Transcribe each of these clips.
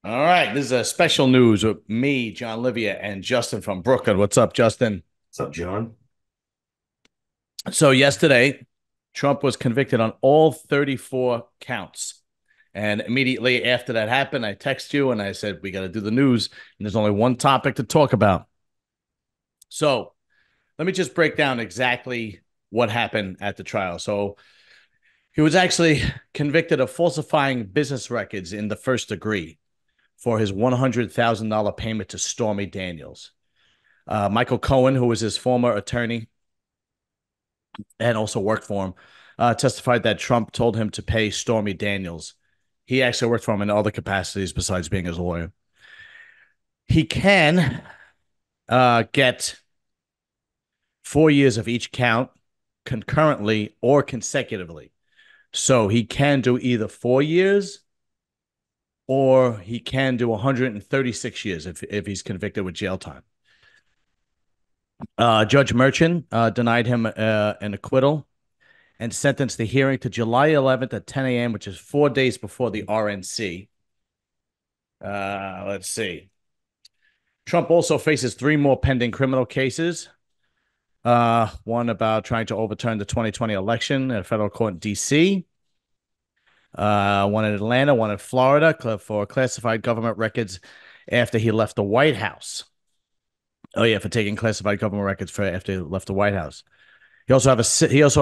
All right, this is a special news with me, John Livia, and Justin from Brooklyn. What's up, Justin? What's up, John? So yesterday, Trump was convicted on all 34 counts. And immediately after that happened, I text you and I said, we got to do the news. And there's only one topic to talk about. So let me just break down exactly what happened at the trial. So he was actually convicted of falsifying business records in the first degree for his $100,000 payment to Stormy Daniels. Michael Cohen, who was his former attorney and also worked for him, testified that Trump told him to pay Stormy Daniels. He actually worked for him in other capacities besides being his lawyer. He can get 4 years of each count concurrently or consecutively. So he can do either 4 years or he can do 136 years if he's convicted with jail time. Judge Merchant denied him an acquittal and sentenced the hearing to July 11th at 10 a.m., which is 4 days before the RNC. Let's see. Trump also faces three more pending criminal cases. One about trying to overturn the 2020 election at a federal court in D.C., one in Atlanta, one in Florida for classified government records after he left the White House. Oh, yeah, for taking classified government records for after he left the White House. He also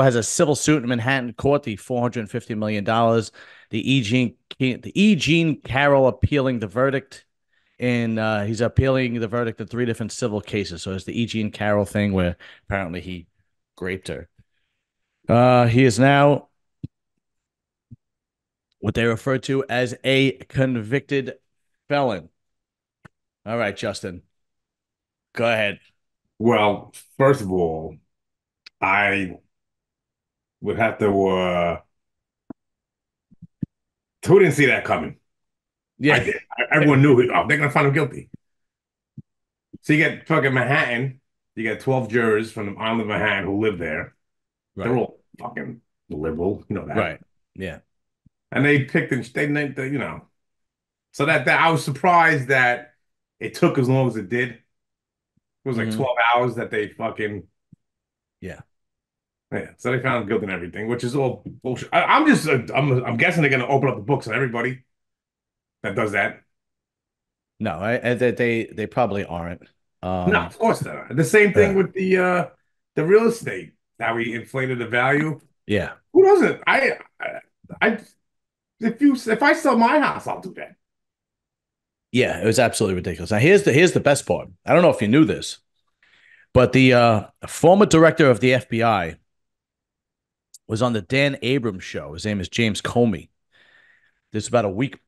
has a civil suit in Manhattan court, the $450 million. The E. Jean Carroll appealing the verdict, and he's appealing the verdict in three different civil cases. So it's the E. Jean Carroll thing where apparently he raped her. He is now what they refer to as a convicted felon. All right, Justin, go ahead. Well, first of all, I would have to who didn't see that coming? I Yeah, did. Everyone knew it. Oh, they're gonna find him guilty. So you get fucking Manhattan, you get 12 jurors from the island of Manhattan who live there. They're right, all fucking liberal, you know that. right, yeah. And they picked and they named the. So that I was surprised that it took as long as it did. It was like Hmm. 12 hours that they fucking Yeah. yeah. So they found him guilty and everything, which is all bullshit. I'm just I'm guessing they're gonna open up the books on everybody that does that. No, they probably aren't. No, Um, of course not. The same thing yeah, with the real estate, how we inflated the value. yeah. Who doesn't? I if I sell my house, I'll do that. Yeah, it was absolutely ridiculous. Now here's the best part. I don't know if you knew this, but the former director of the FBI was on the Dan Abrams show. His name is James Comey. This is about a week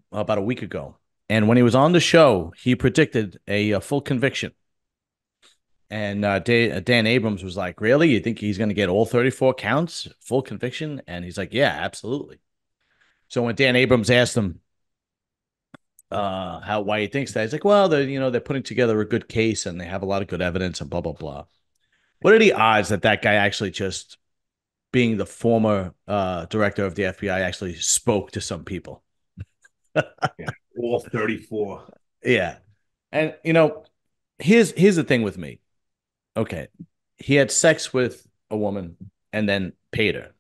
ago, and when he was on the show, he predicted a full conviction. And Dan Abrams was like, "Really? You think he's going to get all 34 counts, full conviction?" And he's like, "Yeah, absolutely." So when Dan Abrams asked him how why he thinks that, he's like, "Well, they're putting together a good case and they have a lot of good evidence and blah blah blah." What are the odds that that guy actually just being the former director of the FBI actually spoke to some people? Yeah, all 34. Yeah. And here's the thing with me. Okay. He had sex with a woman and then paid her.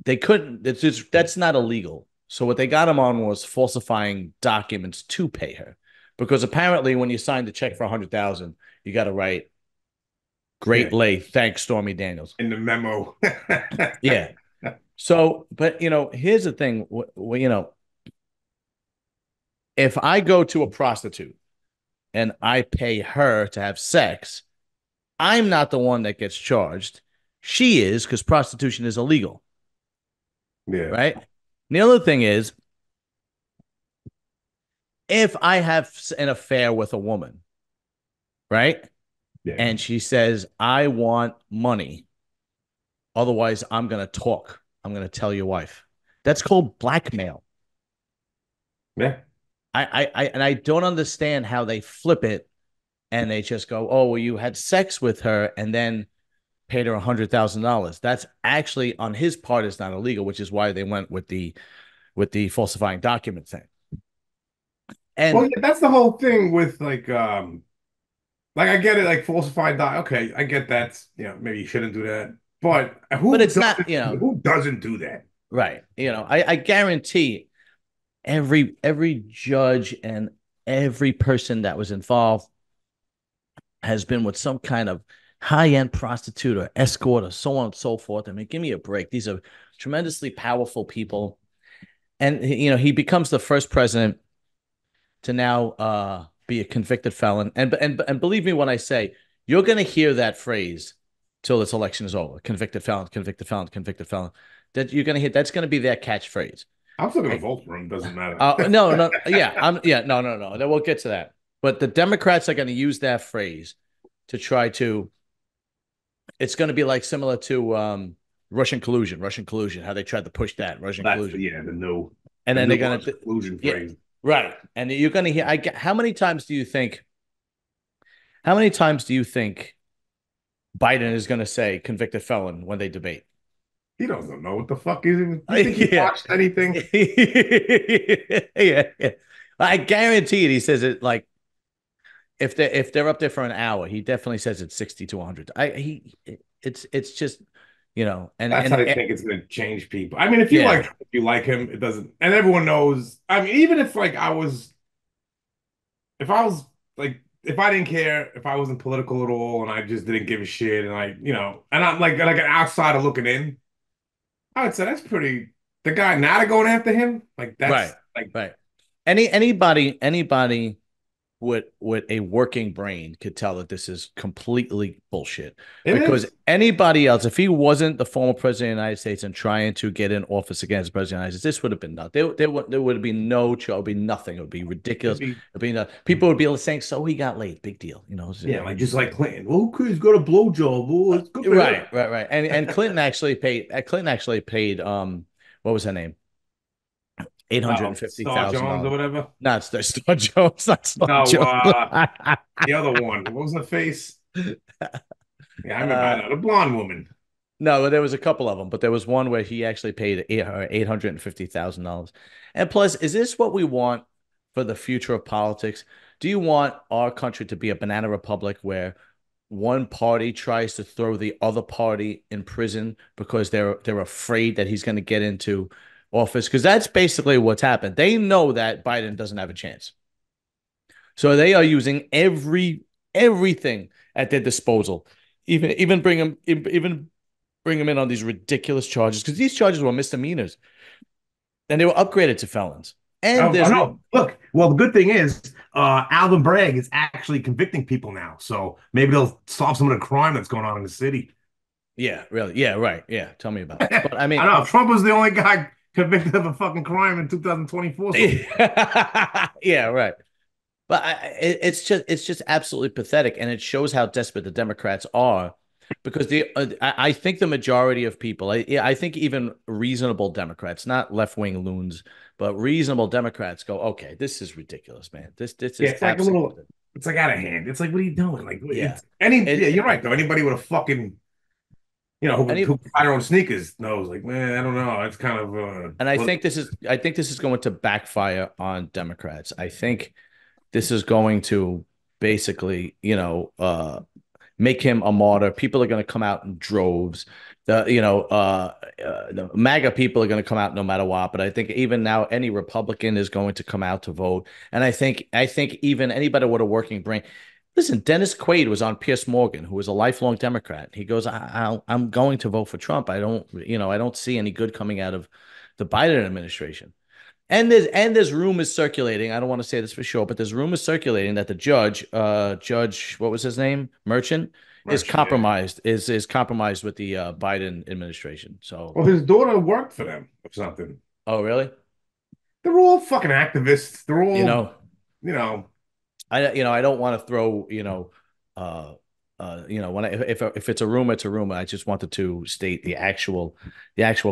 They couldn't that's not illegal. So what they got him on was falsifying documents to pay her. Because apparently when you signed the check for 100,000, you got to write Yeah, great lay, thanks Stormy Daniels. in the memo. Yeah. So, but here's the thing. If I go to a prostitute and I pay her to have sex, I'm not the one that gets charged. She is because prostitution is illegal, Yeah, right? And the other thing is, if I have an affair with a woman, right? yeah, And she says, I want money. Otherwise, I'm going to talk. I'm going to tell your wife. That's called blackmail. yeah. And I don't understand how they flip it and they just go, oh, well, you had sex with her and then paid her $100,000. That's actually on his part is not illegal, which is why they went with the falsifying document thing. Well, And yeah, that's the whole thing with like I get it, like falsified doc. Okay, I get that. Maybe you shouldn't do that. But but it's not, who doesn't do that? right. I guarantee every judge and every person that was involved has been with some kind of high-end prostitute or escort or so on and so forth. I mean, give me a break. These are tremendously powerful people. And he becomes the first president to now be a convicted felon. And believe me when I say you're going to hear that phrase till this election is over: convicted felon, convicted felon, convicted felon. That you're going to hear. That's going to be their catchphrase. I'm still gonna I, vote for him. Doesn't matter. no, no, yeah, no, no, no. Then we'll get to that. But the Democrats are going to use that phrase to try to. It's going to be like similar to Russian collusion, how they tried to push that Russian That's collusion, and the then new they're going Russian to, collusion yeah, phrase. right. And you're going to hear. I get how many times do you think? How many times do you think Biden is going to say convicted felon when they debate? He doesn't know what the fuck is it. You think he Yeah. watched anything? Yeah, yeah. I guarantee it. He says it like if they're up there for an hour, he definitely says it's 60 to 100. It's just and That's how and I think it's going to change people. I mean, if you yeah, like, if you like him, it doesn't. And everyone knows. I mean, even if like if I was if I didn't care, if I wasn't political at all, and I just didn't give a shit, and and I'm like an outsider looking in, I would say that's pretty. The guy now they're going after him, like right, that's like right. Anybody with a working brain could tell that this is completely bullshit. it Because is. anybody else, if he wasn't the former president of the United States and trying to get in office against the president of the United States, this would have been nothing. There would be no show. It would be nothing. It would be ridiculous. It'd be It'd be nothing. People would be saying, "So he got laid. Big deal." yeah, like just like Clinton. Well, okay, he's got a blowjob. Oh, it's good for him. Right. And Clinton actually paid what was her name? Eight hundred and Oh, fifty Star thousand Jones or dollars. whatever. Not Star Jones, not Star No, Jones. the other one. What was in the face? Yeah, I remember. I uh, know the blonde woman. no, there was a couple of them, but there was one where he actually paid $850,000. And plus, is this what we want for the future of politics? Do you want our country to be a banana republic where one party tries to throw the other party in prison because they're afraid that he's going to get into office? Because that's basically what's happened. They know that Biden doesn't have a chance, so they are using everything at their disposal, even bring him in on these ridiculous charges because these charges were misdemeanors and they were upgraded to felons. And I there's know. Look, well, the good thing is, Alvin Bragg is actually convicting people now, so maybe they'll solve some of the crime that's going on in the city. yeah, really, yeah, right, yeah. Tell me about it. But I I mean, know Trump was the only guy convicted of a fucking crime in 2024 so far. yeah, right. But it's just absolutely pathetic, and it shows how desperate the Democrats are, because I think the majority of people, I think even reasonable Democrats, not left wing loons, but reasonable Democrats go, okay, this is ridiculous, man. This Yeah, is absolutely it's like out of hand. It's like, what are you doing? Like, yeah. yeah, It you're right though. Anybody with a fucking, any who buy their own sneakers knows, like, man, I don't know. It's kind of and I think this is going to backfire on Democrats. I think this is going to basically, make him a martyr. People are going to come out in droves. The MAGA people are going to come out no matter what. But I think even now, any Republican is going to come out to vote. And I think even anybody with a working brain. Listen, Dennis Quaid was on Piers Morgan, who was a lifelong Democrat. He goes, I'm going to vote for Trump. I don't see any good coming out of the Biden administration. And there's rumors circulating. I don't want to say this for sure, but there's rumors circulating that the judge, what was his name, Merchant, is merchant. Yeah. compromised. Is compromised with the Biden administration. So, Well, his daughter worked for them or something. oh really? They're all fucking activists. They're You all, know, you know, I don't want to throw when if it's a rumor, it's a rumor. I just wanted to state the actual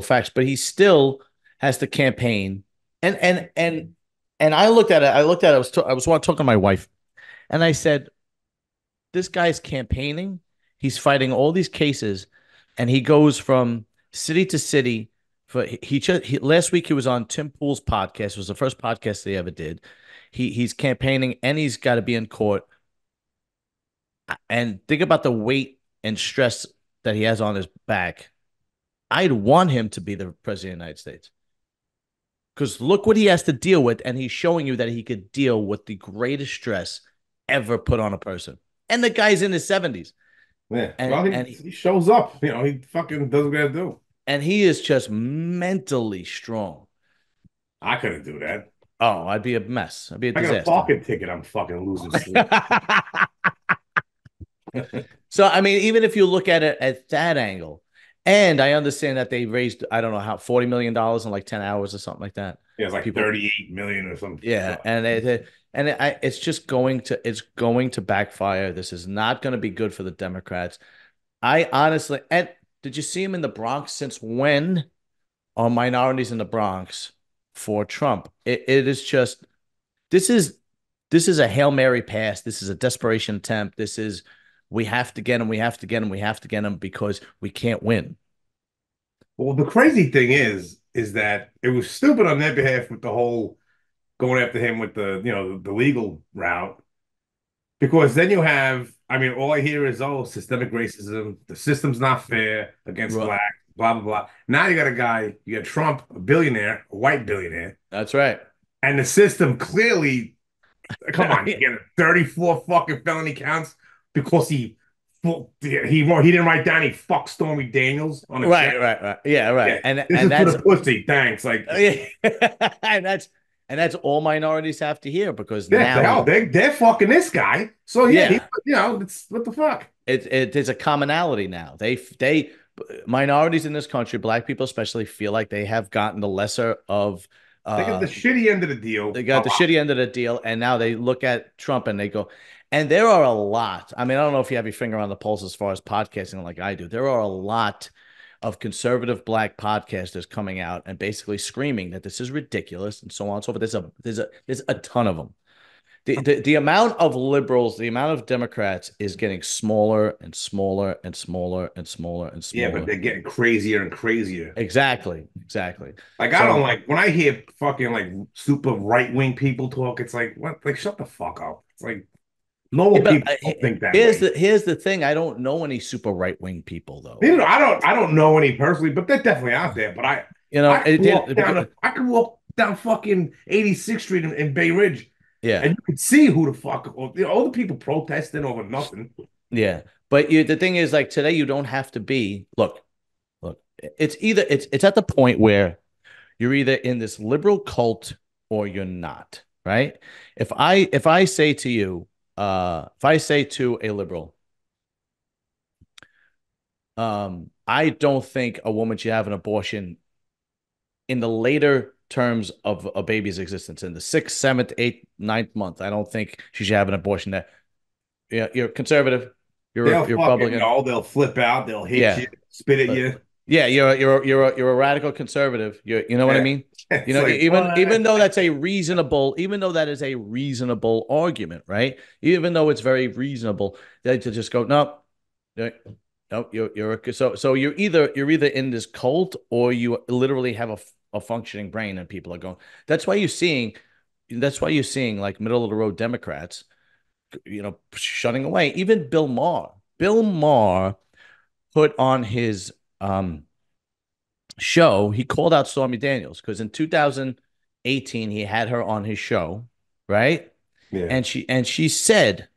facts. But he still has to campaign, and and and and I looked at it. I was talking to my wife, and I said, this guy's campaigning. He's fighting all these cases, and he goes from city to city, Last week he was on Tim Pool's podcast. It was the first podcast he ever did. He's campaigning and he's got to be in court. And think about the weight and stress that he has on his back. I'd want him to be the president of the United States. Because look what he has to deal with, and he's showing you that he could deal with the greatest stress ever put on a person. And the guy's in his 70s. Yeah. And, Well, he shows up. He fucking does what he got to do. And he is just mentally strong. I couldn't do that. Oh, I'd be a mess. I'd be a disaster. I got a parking ticket. I'm fucking losing sleep. So, I mean, even if you look at it at that angle, and I understand that they raised, I don't know how, $40 million in like 10 hours or something like that. Yeah, it's like 38 million or something. Yeah, it's just going to backfire. This is not going to be good for the Democrats. I honestly, and did you see him in the Bronx? Since when are minorities in the Bronx for Trump? It is just this is a Hail Mary pass. This is a desperation attempt. This is we have to get him. We have to get him. We have to get him because we can't win. Well, the crazy thing is that it was stupid on their behalf with the whole going after him with the legal route. Because then you have, I mean, all I hear is, oh, systemic racism, the system's not fair against Right. black, blah, blah, blah. Now you got a guy, you got Trump, a billionaire, a white billionaire. That's right. And the system clearly, come on, you get 34 fucking felony counts because he didn't write down he fucked Stormy Daniels on a check. Right. Yeah, right. Yeah, this is that's for the pussy. Thanks. Like, and that's all minorities have to hear because now hell, they're fucking this guy. So yeah. It's what the fuck. There's a commonality now. They minorities in this country, black people especially, feel like they have gotten the lesser of. They got the shitty end of the deal. They got the shitty end of the deal, and now they look at Trump and they go. And there are a lot. I mean, I don't know if you have your finger on the pulse as far as podcasting like I do. There are a lot of conservative black podcasters coming out and basically screaming that this is ridiculous and so on and so forth. There's a ton of them. The amount of liberals, the amount of Democrats is getting smaller and smaller and smaller and smaller and smaller. Yeah, but they're getting crazier and crazier. Exactly. Like, I don't like when I hear fucking like super right-wing people talk, it's like, what? Like, shut the fuck up. It's like normal people don't think that way. Here's the thing. I don't know any super right-wing people though. I don't know any personally, but they're definitely out there. But I could walk down fucking 86th Street in Bay Ridge. Yeah. And you could see who the fuck, all the people protesting over nothing. Yeah. But the thing is, like, today you don't have to be, look, it's at the point where you're either in this liberal cult or you're not, right? If I say to you, if I say to a liberal, I don't think a woman should have an abortion in the later terms of a baby's existence, in the 6th, 7th, 8th, 9th month. I don't think she should have an abortion there. Yeah, you're conservative. You're Republican. They'll flip out. They'll hit you, spit at you. Yeah, you're a radical conservative. You know what I mean? You know, like, even though that is a reasonable argument, right? Even though it's very reasonable, they to just go, no, so you're either in this cult or you literally have a functioning brain, and people are going. That's why you're seeing like middle of the road Democrats, shutting away. Even Bill Maher put on his show, he called out Stormy Daniels because in 2018 he had her on his show, right? Yeah. And she said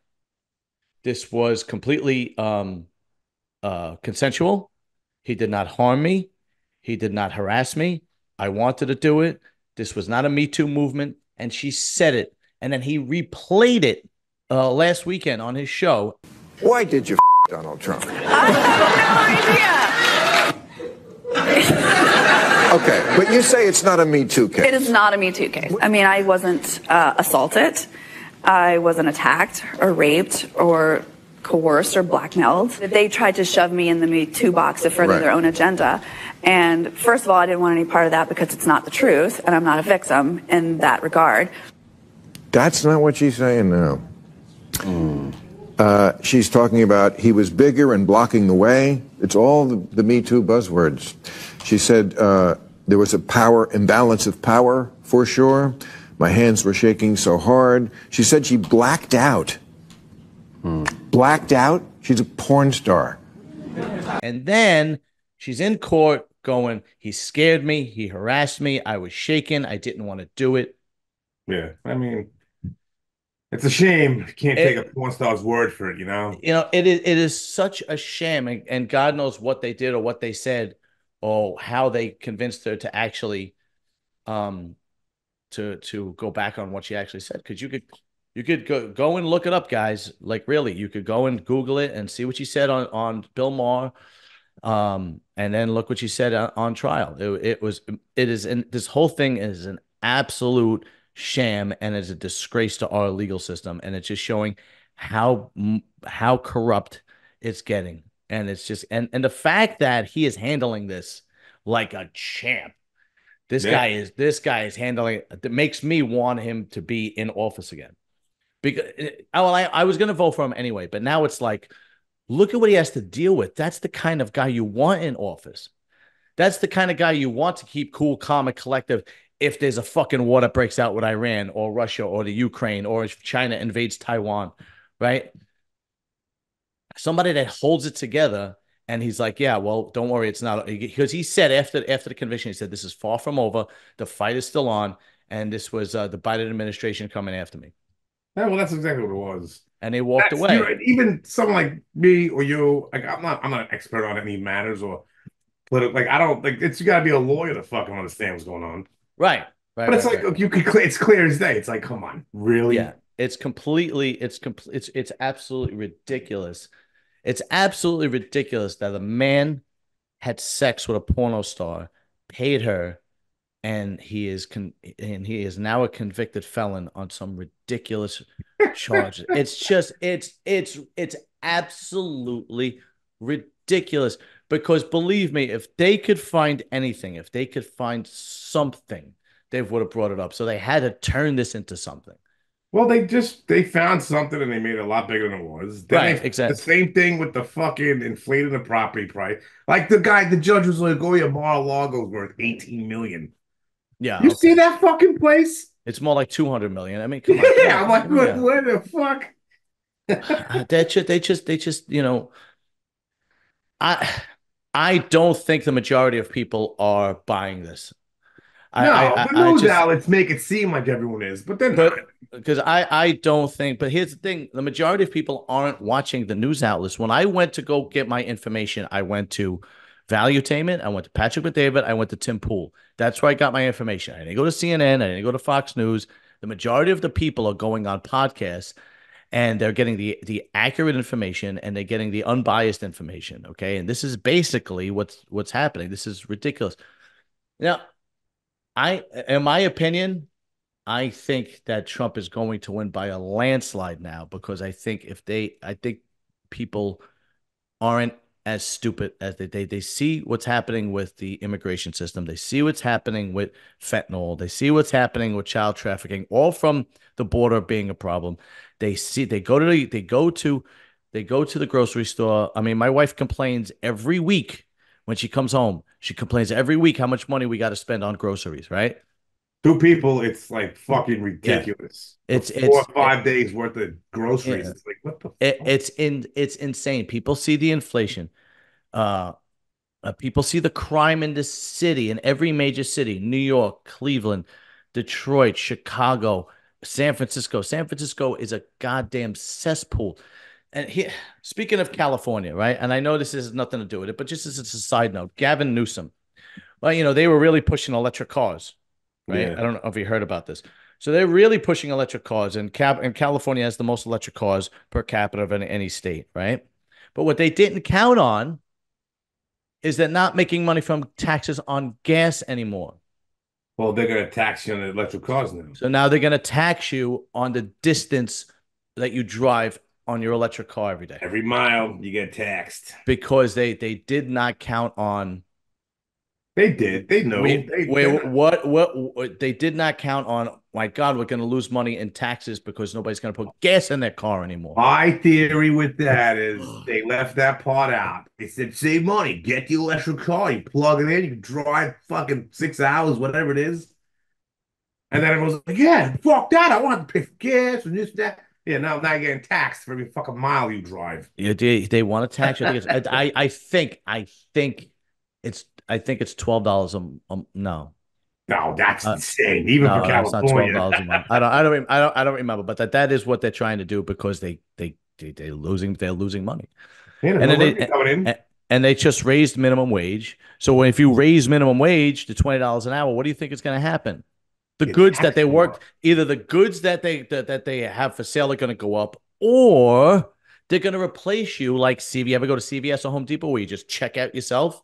this was completely consensual. He did not harm me. He did not harass me. I wanted to do it. This was not a Me Too movement. And she said it. And then he replayed it last weekend on his show. Why did you Donald Trump? I have no idea. Okay, but you say it's not a Me Too case. It is not a Me Too case. I mean, I wasn't assaulted. I wasn't attacked or raped or coerced or blackmailed. They tried to shove me in the Me Too box to further their own agenda. And first of all, I didn't want any part of that because it's not the truth, and I'm not a victim in that regard. That's not what she's saying now. She's talking about he was bigger and blocking the way. It's all the Me Too buzzwords. She said There was a power imbalance of power, for sure. My hands were shaking so hard. She said she blacked out. Blacked out? She's a porn star. And then she's in court going, he scared me. He harassed me. I was shaken. I didn't want to do it. Yeah. I mean, it's a shame you can't take a It, porn star's word for it, you know? it is such a shame. And God knows what they did or what they said or how they convinced her to actually um to go back on what she actually said. Because you could go and look it up, guys. Like really, you could go and Google it and see what she said on Bill Maher. And then look what she said on trial. It is, and this whole thing is an absolute sham and is a disgrace to our legal system. And it's just showing how corrupt it's getting. And it's just, and the fact that he is handling this like a champ. Yeah. This guy is handling it. That makes me want him to be in office again. Because I was going to vote for him anyway, but now it's like, look at what he has to deal with. That's the kind of guy you want in office. That's the kind of guy you want to keep cool, calm, and collective if there's a fucking war that breaks out with Iran or Russia or the Ukraine or if China invades Taiwan, right? Somebody that holds it together. And he's like, yeah, well, don't worry, it's not, because he said after the convention, he said, this is far from over. The fight is still on. And this was the Biden administration coming after me. Yeah, well, that's exactly what it was. And they walked That's you know, away. even someone like me or you, like I'm not an expert on any matters or political. Like I don't like it's you got to be a lawyer to fucking understand what's going on. Right. Right. But it's Right. like Right. you could it's clear as day. It's like, come on, Yeah. really? It's absolutely ridiculous. It's absolutely ridiculous that a man had sex with a porno star, paid her, and he is now a convicted felon on some ridiculous charges. It's just it's absolutely ridiculous because believe me, if they could find anything, if they could find something, they would have brought it up. So they had to turn this into something. Well, they found something and they made it a lot bigger than it was. Then Right, they the exactly. same thing with the fucking inflating the property price. Like the judge was like, "Oh yeah, Mar-a-Lago's worth 18 million." Yeah, You see okay. that fucking place? It's more like 200 million. I mean, come on. Yeah, I'm like, Yeah. what the fuck? They just, I I don't think the majority of people are buying this. No, the I news just outlets make it seem like everyone is, but they're not. but because I don't think, but here's the thing, the majority of people aren't watching the news outlets. When I went to go get my information, I went to Valuetainment, I went to Patrick McDavid, I went to Tim Pool. That's where I got my information. I didn't go to CNN, I didn't go to Fox News. The majority of the people are going on podcasts and they're getting the accurate information and they're getting the unbiased information. Okay. And this is basically what's happening. This is ridiculous. Now, in my opinion, I think that Trump is going to win by a landslide now because I think people aren't as stupid as they see what's happening with the immigration system. They see what's happening with fentanyl. They see what's happening with child trafficking, all from the border being a problem. They go to the grocery store. I mean, my wife complains every week when she comes home. She complains every week how much money we got to spend on groceries, right? Two people, it's like fucking Yeah. ridiculous. For It's four it's or it, 5 days worth of groceries. yeah. It's like, what the It, fuck? it's insane. People see the inflation. Uh, People see the crime in this city, in every major city, New York, Cleveland, Detroit, Chicago, San Francisco. San Francisco is a goddamn cesspool. And here, speaking of California, right? And I know this has nothing to do with it, but just as it's a side note, Gavin Newsom. Well, they were really pushing electric cars, right? Yeah. I don't know if you heard about this. So they're really pushing electric cars, and California has the most electric cars per capita of any state, right? But what they didn't count on is that not making money from taxes on gas anymore. Well, they're gonna tax you on the electric cars now. So now they're going to tax you on the distance that you drive on your electric car every day Every mile you get taxed. because they did not count on They did. They know. Wait, what? They did not count on. My God, we're going to lose money in taxes because nobody's going to put gas in their car anymore. My theory with that is they left that part out. They said, save money, get the electric car, you plug it in, you can drive fucking 6 hours, whatever it is. And then everyone's like, yeah, fuck that. I want to pay for gas and this, that. Yeah, now you're getting taxed for every fucking mile you drive. Yeah, they want to tax you. I think it's $12 no. No, that's insane, even for No, it's not twelve California. dollars a month. I don't remember, but that is what they're trying to do because they're losing money, Yeah, and no then revenue coming in. and they just raised minimum wage. So if you raise minimum wage to $20 an hour, what do you think is going to happen? The Get goods that taxed they more. worked, either the goods that they have for sale are going to go up, or they're going to replace you. Like CV, ever go to CVS or Home Depot where you just check out yourself?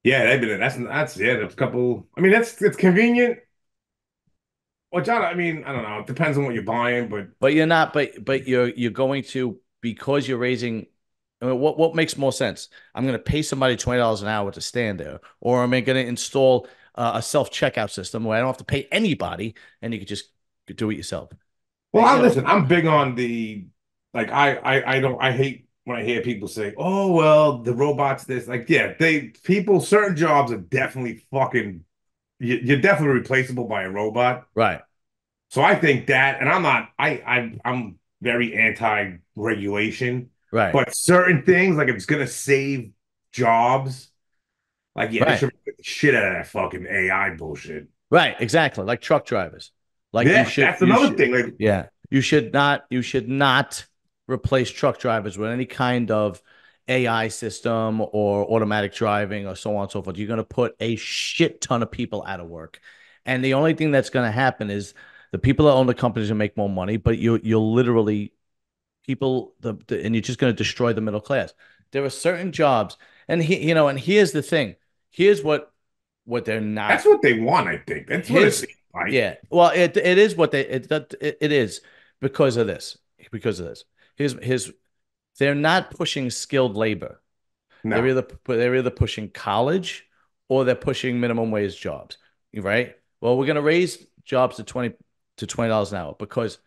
Yeah, they've been that's yeah, there's a couple. I mean, it's convenient. Well, John, I mean, I don't know. It depends on what you're buying, but But you're not. But you're going to because you're raising. I mean, what makes more sense? I'm going to pay somebody $20 an hour to stand there, or am I going to install a self checkout system where I don't have to pay anybody and you could just do it yourself? well, I You know, listen, I'm big on the like I don't I hate when I hear people say, "Oh, well, the robots this." Like, yeah, they people certain jobs are definitely fucking you're definitely replaceable by a robot. right, So I think that, and I'm not I'm very anti-regulation, right, but certain things like if it's gonna save jobs, like yeah, they right. should get the shit out of that fucking AI bullshit. Right, exactly. Like truck drivers. Like Yeah, that's you another should, thing. Like yeah, you should not replace truck drivers with any kind of AI system or automatic driving or so on and so forth. You're going to put a shit ton of people out of work. And the only thing that's going to happen is the people that own the companies will make more money, but you'll literally and you're just going to destroy the middle class. There are certain jobs, and and here's the thing. Here's what they're not that's what they want, I think. That's what it his seems like. yeah, well it is what it is because of this his they're not pushing skilled labor. they're No. either they're either pushing college or they're pushing minimum wage jobs, right? Well, we're going to raise jobs to $20 an hour because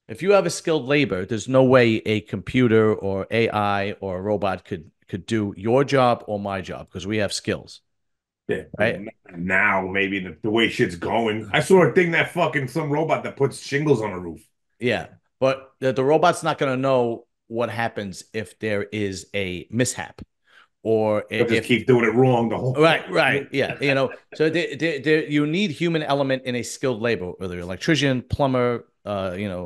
if you have a skilled labor, there's no way a computer or AI or a robot could do your job or my job because we have skills, Yeah. right? Now, maybe the way shit's going. I saw a thing that fucking some robot that puts shingles on a roof. Yeah, but the robot's not going to know what happens if there is a mishap or They'll just if keep doing it wrong the whole right, fucking. yeah, so you need human element in a skilled labor, whether you're electrician, plumber,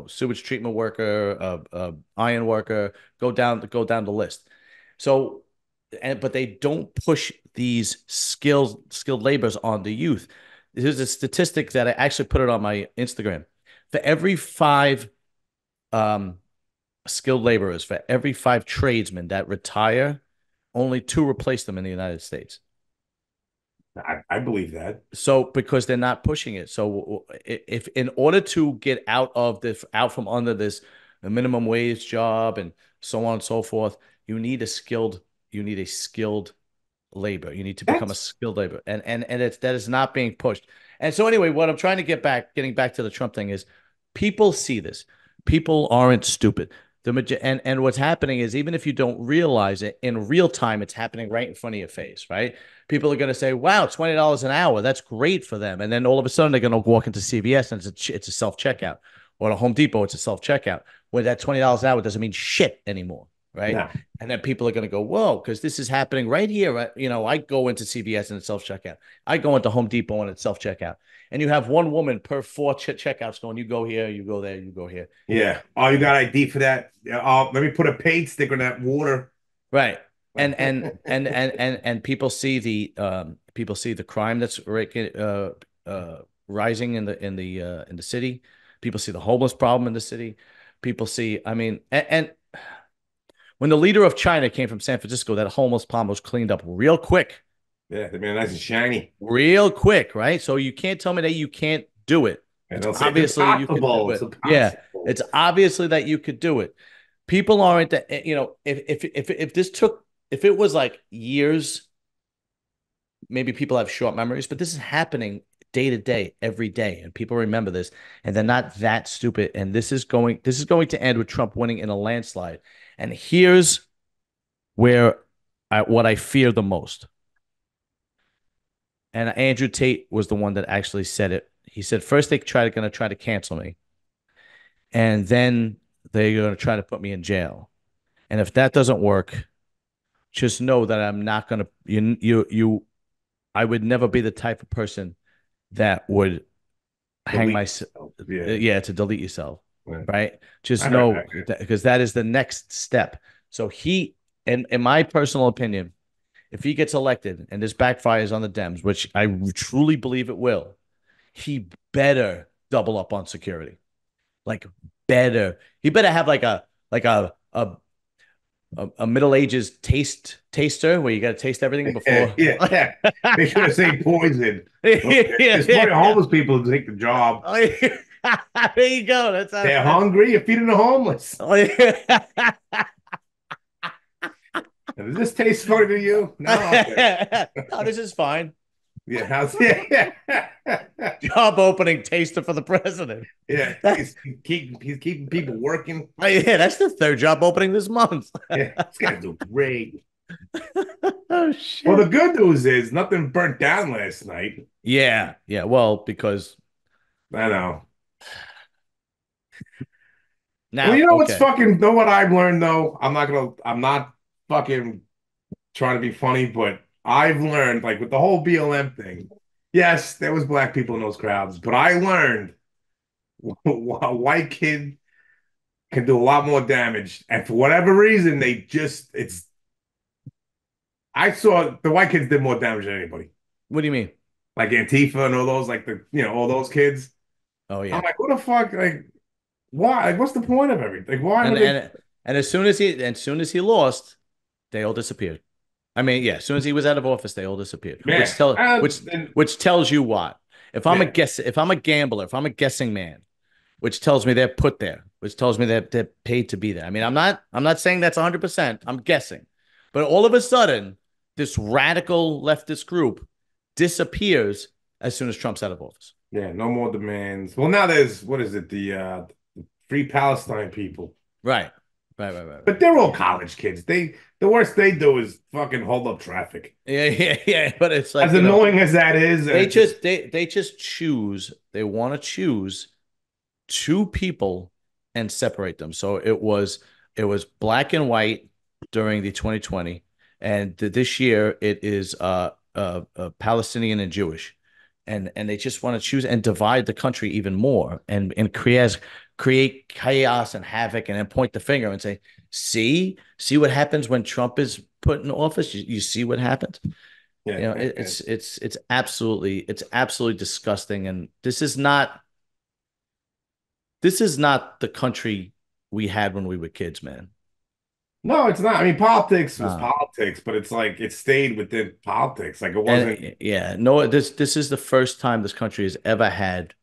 sewage treatment worker, iron worker, go down the list. So, but they don't push these skilled labors on the youth. There's a statistic that I actually put it on my Instagram. For every five um, skilled laborers, for every five tradesmen that retire, only two replace them in the United States. I believe that. So because they're not pushing it. So if in order to get out from under this minimum wage job and so on and so forth, you need a skilled labor. You need to become a That's skilled labor, and that is not being pushed. And so anyway, what I'm trying to getting back to the Trump thing is, people see this. People aren't stupid. And what's happening is even if you don't realize it in real time, it's happening right in front of your face, right? People are going to say, "Wow, $20 an hour, that's great for them," and then all of a sudden they're going to walk into CVS and it's a self checkout, or at a Home Depot it's a self checkout, where that $20 an hour doesn't mean shit anymore, right? no. And then people are going to go, whoa, because this is happening right here. I go into CVS and it's self checkout. I go into Home Depot and it's self checkout. And you have one woman per four checkouts going, you go here, you go there, you go here. Yeah. Oh, you got ID for that? Yeah. Let me put a paid sticker on that water. Right. And people see the crime that's rising in the city. People see the homeless problem in the city. People see, I mean, and when the leader of China came from San Francisco, that homeless problem was cleaned up real quick, Yeah, they made it nice and shiny. right? So you can't tell me that you can't do it. And It's they'll say it's obviously you could do impossible. It's it. Yeah, impossible. it's obviously that you could do it. People aren't that, if this took, if it was like years, maybe people have short memories, but this is happening day to day, every day, and people remember this, and they're not that stupid. And this is going to end with Trump winning in a landslide. And here's where what I fear the most. And Andrew Tate was the one that actually said it. He said first going to try to cancel me, and then they're going to try to put me in jail. And if that doesn't work, just know that I'm not going to you I would never be the type of person that would hang Delete myself. yourself. Yeah. Yeah, to delete yourself, Yeah. right? Just I heard know that. Yeah. that because that is the next step. So in my personal opinion, if he gets elected and this backfires on the Dems, which I truly believe it will, he better double up on security. Like better. He better have like a Middle Ages taster where you got to taste everything before. Yeah, yeah. Make sure to say poison. Okay. Yeah, There's yeah, plenty of yeah. homeless people to take the job. Oh, yeah. There you go. They're hungry. You're feeding the homeless. Oh, yeah. Does this taste funny to you? No. Okay. No, this is fine. Yeah. How's yeah. Job opening taster for the president. Yeah. That's He's keeping people working. yeah, that's the third job opening this month. Yeah. This guy's doing great. Oh Well, shit. the good news is nothing burnt down last night. Yeah, yeah. Well, because I know. Well, now, you know what's okay. fucking know what I've learned though? I'm not fucking trying to be funny, but I've learned like with the whole BLM thing. Yes, there was black people in those crowds, but I learned a white kid can do a lot more damage. And for whatever reason, I saw the white kids did more damage than anybody. What do you mean? Like Antifa and all those, like all those kids. Oh I'm yeah. like, who the fuck? Like, why? Like, what's the point of everything? Like, why And would they? and and as soon as he lost, they all disappeared. I mean, yeah, as soon as he was out of office, they all disappeared. Yeah. Which tells you what? Yeah. If I'm a gambler, if I'm a guessing man, which tells me they're put there, which tells me that they're paid to be there. I mean, I'm not saying that's 100%. I'm guessing. But all of a sudden, this radical leftist group disappears as soon as Trump's out of office. Yeah, no more demands. Well, now there's what is it? The Free Palestine people. Right. Right, right, right, But right. they're all college kids. The worst they do is fucking hold up traffic. Yeah, yeah, yeah. But it's As like, annoying as that is, they just choose, they want to choose two people and separate them. So it was black and white during the 2020, and this year it is Palestinian and Jewish, and they just want to choose and divide the country even more, and create chaos and havoc, and then point the finger and say, see what happens when Trump is put in office. You see what happens. yeah, yeah. It's absolutely disgusting, and this is not the country we had when we were kids, man. No, it's not. I mean, politics was Uh, politics, but it's like it stayed within politics. Like it wasn't. and yeah, no, this is the first time this country has ever had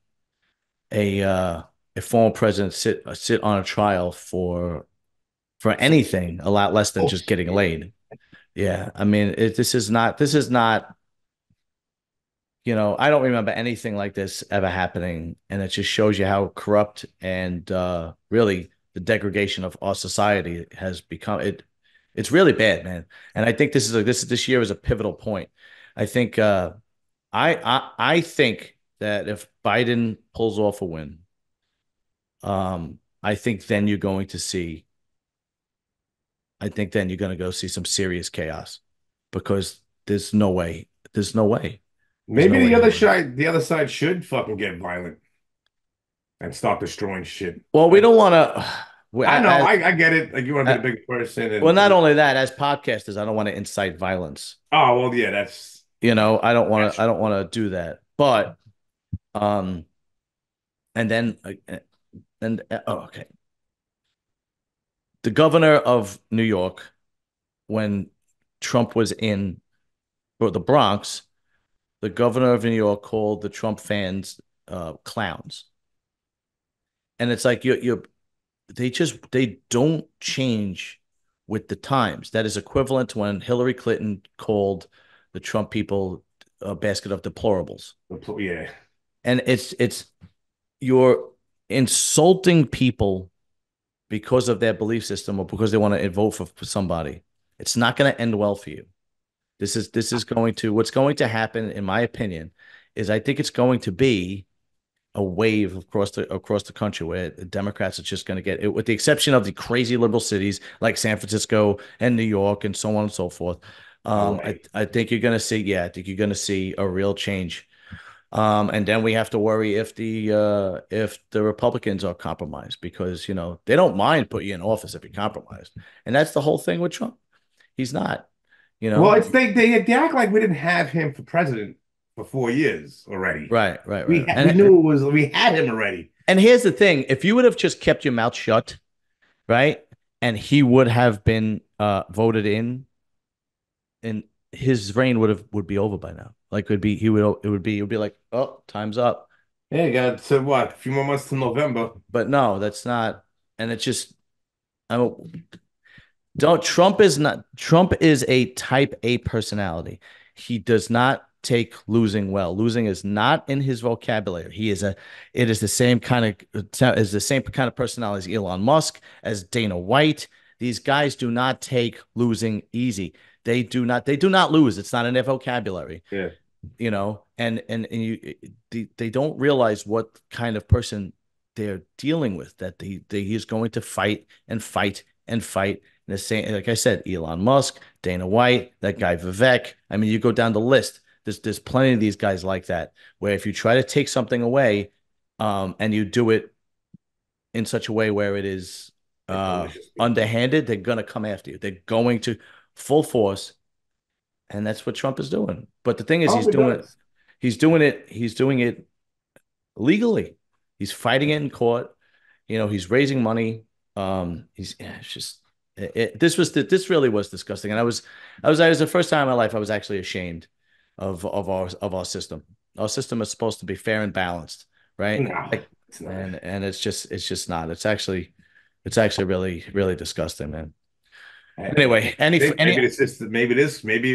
a uh, a former president sit on a trial for anything, a lot less than Oh, just getting yeah. laid. Yeah, I mean, this is not. I don't remember anything like this ever happening, and it just shows you how corrupt and really the degradation of our society has become. It's really bad, man. And I think this year is a pivotal point. I think I think that if Biden pulls off a win, I think then you're going to see. I think then you're going to go see some serious chaos because there's no way. There's no way. There's Maybe no way he's winning. the other side should fucking get violent and start destroying shit. Well, we Like don't want to. I know, As, I get it. Like you want to be the big person, well, not and only that, as podcasters, I don't want to incite violence. oh well, yeah, I don't want that's to. I don't want to do that. But um, and then oh, okay, the governor of New York, when Trump was in or the Bronx, the governor of New York called the Trump fans clowns, and it's like they don't change with the times. That is equivalent to when Hillary Clinton called the Trump people a basket of deplorables. Yeah. And it's you're insulting people because of their belief system or because they want to vote for somebody. It's not going to end well for you. This is going to what's going to happen, in my opinion, is I think it's going to be a wave across the country where the Democrats are just going to get it, with the exception of the crazy liberal cities like San Francisco and New York and so on and so forth. I think you're going to see, I think you're going to see a real change. And then we have to worry if the Republicans are compromised because they don't mind putting you in office if you're compromised, and that's the whole thing with Trump. He's not, you Well, know. it's they act like we didn't have him for president for 4 years already. Right, right, right. We knew we had him already. And here's the thing: if you would have just kept your mouth shut, right, and he would have been voted in, and his reign would be over by now. Like it would be like, oh, time's up. Yeah, you got to what? A few more months to November. But no, that's not. And it's just I don't. Trump is not. Trump is a type A personality. He does not take losing well. Losing is not in his vocabulary. It is the same kind of personality as Elon Musk, as Dana White. These guys do not take losing easy. They do not lose. It's not in their vocabulary. Yeah. And they don't realize what kind of person they're dealing with, that he's going to fight and fight and fight. And the same, like I said, Elon Musk, Dana White, that guy Vivek. I mean, you go down the list. There's plenty of these guys like that, where if you try to take something away, and you do it in such a way where it is underhanded, they're gonna come after you. They're going to full force, and that's what Trump is doing. But the thing is, Oh, he does. he's doing it legally. He's fighting it in court. He's raising money. It's just this really was disgusting. And I was the first time in my life I was actually ashamed of our system. Our system is supposed to be fair and balanced, right? No, it's not. And it's just not. It's actually really, really disgusting, man. Anyway, maybe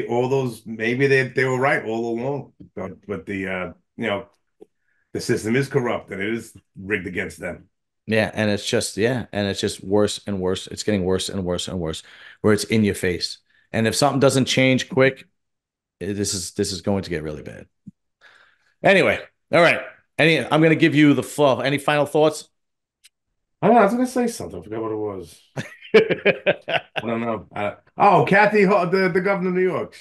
all those, maybe they were right all along, but the system is corrupt and it is rigged against them. Yeah, and it's just worse and worse. It's getting worse and worse and worse, where it's in your face. And if something doesn't change quick, this is going to get really bad. Anyway, all right. I'm going to give you the floor. Any final thoughts? I don't know, I was gonna say something. I forgot what it was. I don't know. Kathy, the governor of New York.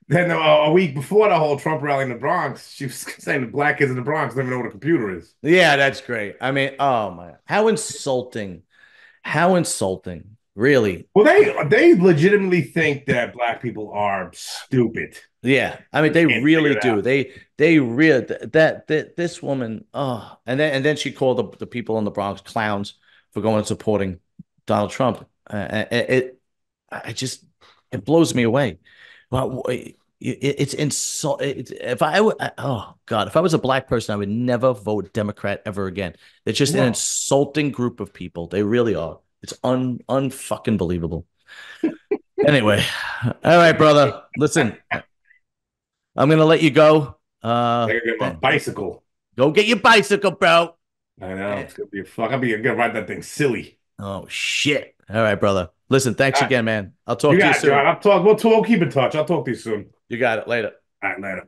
Then a week before the whole Trump rally in the Bronx, she was saying the black kids in the Bronx don't even know what a computer is. Yeah, that's great. I mean, oh my, how insulting. How insulting. Really. Well, they legitimately think that black people are stupid. Yeah, I mean they Can't really figure it do. out. They really that this woman. Oh, and then she called the people in the Bronx clowns for going and supporting Donald Trump. I just it blows me away. Well, it's insult. If I would, oh God, if I was a black person, I would never vote Democrat ever again. They're just an No. insulting group of people. They really are. It's unfucking believable. Anyway, all right, brother. Listen, I'm gonna let you go. I gotta get my bicycle. Go get your bicycle, bro. I know it's gonna be a fuck. I'm gonna ride that thing silly. Oh shit. All right, brother. Listen, thanks All right. again, man. I'll talk You to you got it, soon. John. We'll keep in touch. I'll talk to you soon. You got it later. All right, later.